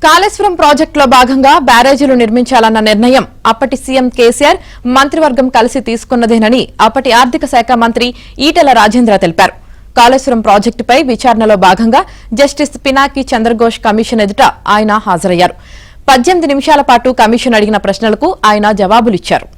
కాళేశ్వరం ప్రాజెక్టులో భాగంగా బ్యారేజీలు నిర్మించాలన్న నిర్ణయం అప్పటి సీఎం కేసీఆర్ మంత్రివర్గం కలిసి తీసుకున్నదేనని అప్పటి ఆర్థిక శాఖ మంత్రి ఈటెల రాజేంద్ర తెలిపారు. కాళేశ్వరం ప్రాజెక్టుపై విచారణలో భాగంగా జస్టిస్ పినాకి చంద్రఘోష్ కమిషన్ ఎదుట ఆయన హాజరయ్యారు. 18 నిమిషాల పాటు కమిషన్ అడిగిన ప్రశ్నలకు ఆయన జవాబులిచ్చారు.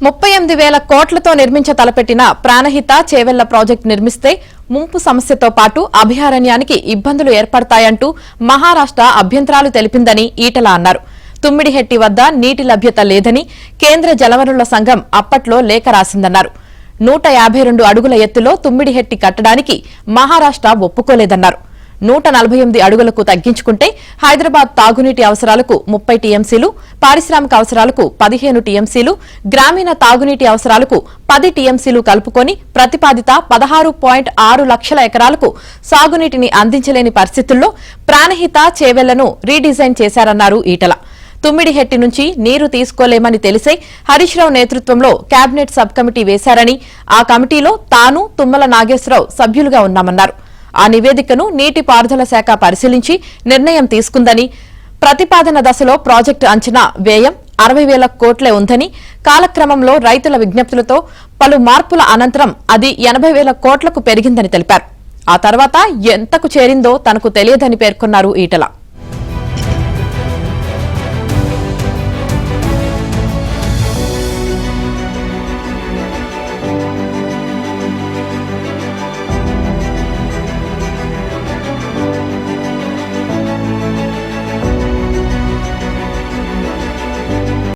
38,000 కోట్లతో నిర్మించ తలపెట్టిన ప్రాణహిత చేవెళ్ల ప్రాజెక్టు నిర్మిస్తే ముంపు సమస్యతో పాటు అభయారణ్యానికి ఇబ్బందులు ఏర్పడతాయంటూ మహారాష్ట్ర అభ్యంతరాలు తెలిపిందని ఈటల అన్నారు. తుమ్మిడిహెట్టి వద్ద నీటి లభ్యత లేదని కేంద్ర జలవనరుల సంఘం అప్పట్లో లేఖ రాసిందన్నారు. 152 అడుగుల ఎత్తులో తుమ్మిడిహెట్టి కట్టడానికి మహారాష్ట్ర ఒప్పుకోలేదన్నారు. 148 అడుగులకు తగ్గించుకుంటే హైదరాబాద్ తాగునీటి అవసరాలకు 30 టీఎంసీలు, పారిశ్రామిక అవసరాలకు 15 టీఎంసీలు, గ్రామీణ తాగునీటి అవసరాలకు 10 టీఎంసీలు కలుపుకొని ప్రతిపాదిత 16.6 లక్షల ఎకరాలకు సాగునీటిని అందించలేని పరిస్థితుల్లో ప్రాణహిత చేవెళ్లను రీడిజైన్ చేశారన్నారు ఈటల. తుమ్మిడిహెట్టి నుంచి నీరు తీసుకోలేమని తెలిసే హరీష్ రావు నేతృత్వంలో కేబినెట్ సబ్ కమిటీ వేశారని, ఆ కమిటీలో తాను తుమ్మల నాగేశ్వరరావు సభ్యులుగా ఉన్నామన్నారు. ఆ నివేదికను నీటిపారుదల శాఖ పరిశీలించి నిర్ణయం తీసుకుందని, ప్రతిపాదన దశలో ప్రాజెక్టు అంచనా వ్యయం 60,000 కోట్లే ఉందని, కాలక్రమంలో రైతుల విజ్ఞప్తులతో పలు మార్పుల అనంతరం అది 80,000 కోట్లకు పెరిగిందని తెలిపారు. ఆ తర్వాత ఎంతకు చేరిందో తనకు తెలియదని పేర్కొన్నారు ఈటల.